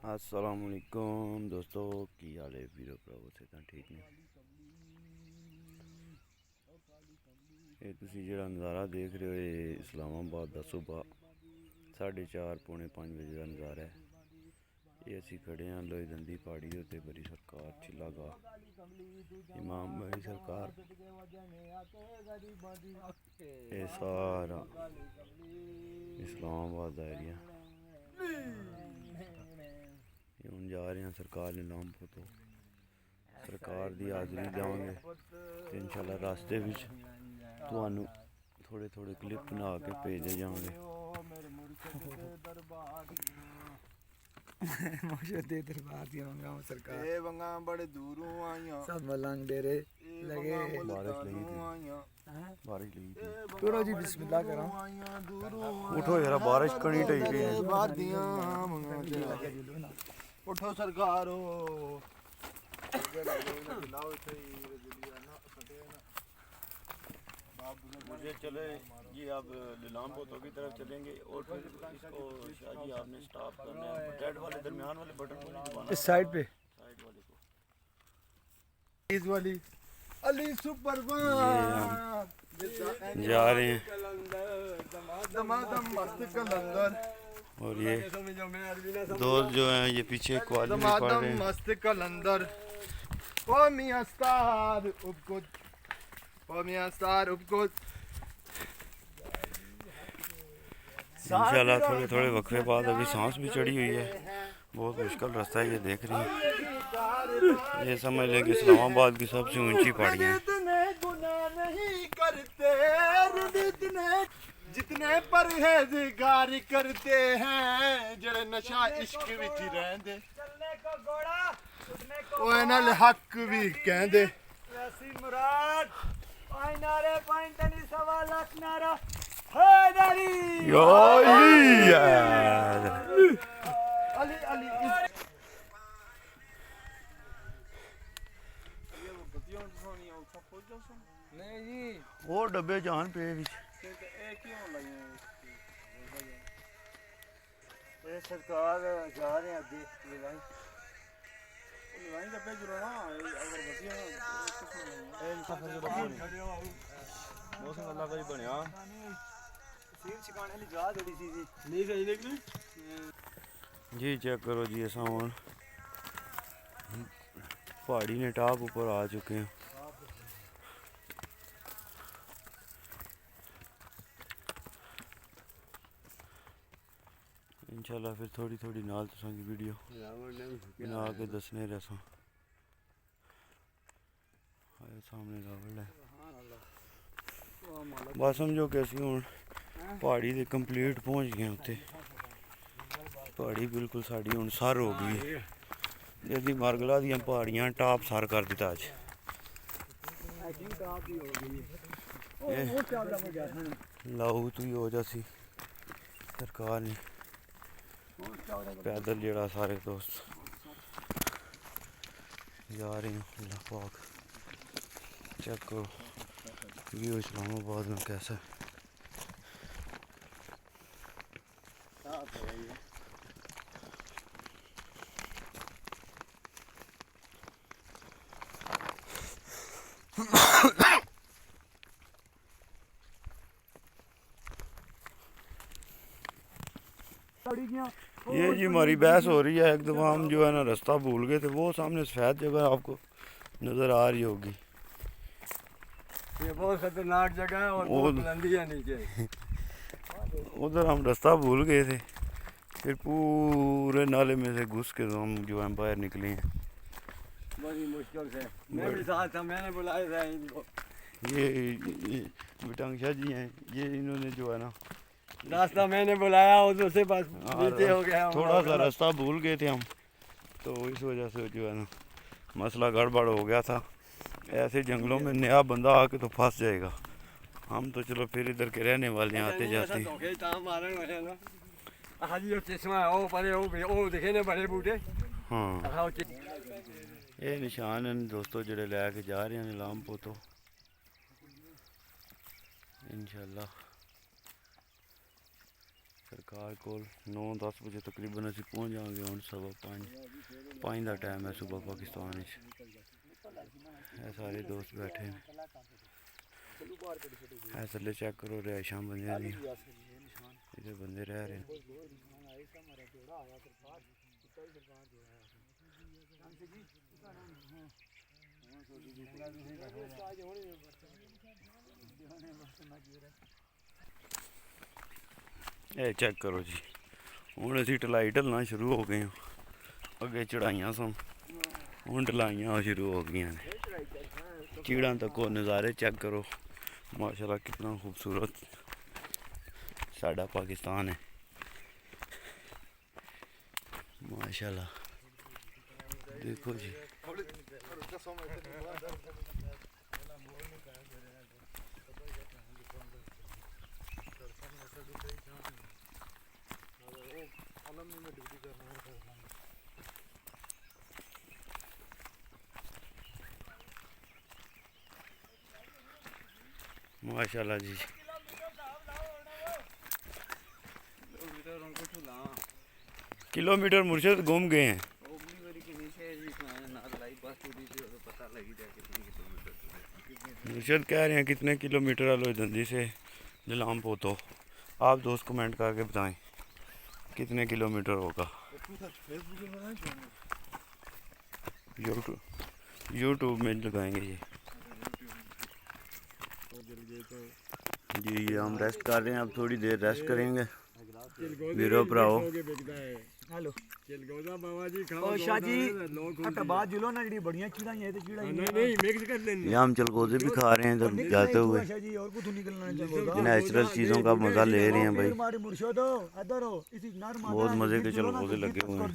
अस्सलामुअलैकुम दोस्तों की हाल है वीरो भरावो से तां ठीक ने। ये तुसी जेड़ा नज़ारा देख रहे हो ये इस्लामाबाद का सुबह 4:30 पौने 5 बजे का नज़ारा है। ये असी खड़े हैं लोई दंदी पहाड़ी उत्ते बड़ी सरकार चिल्ला गा इमाम बड़ी सरकार ये सारा इस्लामाबाद का एरिया हम जा रहे हैं सरकार नीलामपुर तो सरकार की हाज़री देंगे तो इंशाल्लाह रास्ते विच तुहानू थोड़े थोड़े क्लिप बना के भेजे जाएंगे। दे दरबार दी वंगा सरकार ए वंगा बड़े दूरों आईया सब मलंग डेरे लगे बारिश लगी थी बारिश लगी थी। करो जी बिस्मिल्लाह करो उठो यार बारिश कनी टई गई है। वादियां उठो सरकारो मुझे चले जी आप नीलामपुर की तरफ चलेंगे और फिर इसको शाह जी आपने स्टॉप करना है रेड वाले दरमियान वाले बटन को नहीं दबाना इस साइड पे साइड वाले को। इस वाली अली सुपर जा रहे हैं दमादम मस्त कलंदर और ये दोस्त जो हैं ये पीछे क्वालिटी में पढ़ दमादम रहे हैं। मस्त कलंदर ओ मियां स्टार उपकुद ओ मियां स्टार उपकुद इंशाल्लाह थोड़े थोड़े वक्फे बाद अभी सांस भी चढ़ी हुई है। बहुत मुश्किल रास्ता है ये देख रही हैं। ये समझ लें कि इस्लामाबाद की सबसे ऊंची पहाड़ियाँ हैं। जितने परहेजगार करते हैं जड़े नशा इश्क विच रहंदे ओए नाल हक भी कहंदे वैसी मुराद पाई नारे पाई तनी सवा लाख नारा हैदरी यो यार अली अली नहीं जी वो डब्बे जान पे विच ये सरकार जा रहे हैं आगे लवाई डब्बे जुड़ना मौसम अल्लाह का ही बनया सीन छिकाने वाली जगह जड़ी सी जी नहीं सही देख जी चेक करो जी ऐसा हुन पहाड़ी ने टॉप ऊपर आ चुके हैं। इंशाल्लाह फिर थोड़ी थोड़ी नाल तुसां की वीडियो बना के दसने रहसा। आए सामने रावल है बस समझो कि असीं हुण पहाड़ी दे कंप्लीट पहुंच गए उत्ते। पहाड़ी बिल्कुल साड़ी हुण सर हो गई है। जदी मारगला दियां पहाड़ियां टॉप सर कर दिता अज। लाहू तू ही हो जासी सरकार ने पैदल जेड़ा सारे दोस्त जा रहे हैं। अल्लाह पाक चेक करो व्यू इस्लामाबाद में कैसा है। ये जी हमारी बहस हो रही है। एक दफ़ा हम जो है ना रास्ता भूल गए थे। वो सामने सफ़ेद जगह आपको नज़र आ रही होगी। ये बहुत खतरनाक जगह है और बहुत बुलंदी है नीचे। उधर हम रास्ता भूल गए थे फिर पूरे नाले में से घुस के हम जो है बाहर निकले हैं। बड़ी मुश्किल से मैं भी साथ था मैंने बुलाया था इनको। ये बिटांग शाह जी हैं ये इन्होंने जो है ना रास्ता मैंने बुलाया उधर से बस नीचे हो गया। थोड़ा सा रास्ता भूल गए थे हम तो इस वजह से जो है ना मसला गड़बड़ हो गया था। ऐसे जंगलों में नया बंदा आके तो फंस जाएगा। हम तो चलो फिर इधर के रहने वाले हैं आते जाते। हाँ ये निशान हैं दोस्तों जड़े लैके जा रहे हैं नीलामपुर तो इंशाल्लाह ਕਾਰ ਕੋਲ 9-10 ਵਜੇ ਤਕਰੀਬਨ ਅਸੀਂ ਪਹੁੰਚ ਜਾਵਾਂਗੇ। ਹੁਣ 5:15 ਦਾ ਟਾਈਮ ਹੈ ਸੂਬਾ ਪਾਕਿਸਤਾਨ ਵਿੱਚ। ਇਹ ਸਾਰੇ ਦੋਸਤ ਬੈਠੇ ਨੇ। ਇਹ ਥੱਲੇ ਚੈੱਕ ਕਰੋ ਰਿਹਾਇਸ਼ਾਂ ਬੰਦਿਆਂ ਦੀਆਂ, ਇਹਦੇ ਬੰਦੇ ਰਹਿ ਰਹੇ ਨੇ। ਇਹ ਚੈੱਕ ਕਰੋ ਜੀ, ਹੁਣ ਅਸੀਂ ਢਲਾਈ ਢਲਣਾ ਸ਼ੁਰੂ ਹੋ ਗਏ ਹਾਂ। ਅੱਗੇ ਚੜਾਈਆਂ ਸਨ, ਹੁਣ ਢਲਾਈਆਂ ਸ਼ੁਰੂ ਹੋ ਗਈਆਂ ਨੇ। ਚੀੜਾਂ ਤੱਕ ਉਹ ਨਜ਼ਾਰੇ ਚੈੱਕ ਕਰੋ। माशाल्लाह कितना खूबसूरत साडा पाकिस्तान है माशाल्लाह। देखो जी माशाल्लाह जी। किलोमीटर मुर्शिद घूम गए हैं। मुर्शिद कह रहे हैं कितने किलोमीटर अलोईदंदी से जलाम पोतो। आप दोस्त कमेंट करके बताएं कितने किलोमीटर होगा। यूट्यूब में लगाएंगे ये जी। हम रेस्ट कर रहे हैं, अब थोड़ी देर रेस्ट करेंगे। वीरो भराओ हेलो ओ शाह जी हट बात जुलो ना जी बढ़िया चीड़ा है तो चीड़ा नहीं मिक्स कर लेंगे। हम चलगोजे भी खा रहे हैं जब जाते हुए। जी और कुछ निकलना चलगोजा नेचुरल चीज़ों का मज़ा ले रहे हैं भाई। मुर्शिद इधर हो इसी नर बहुत मज़े के चलगोजे लगे हुए हैं।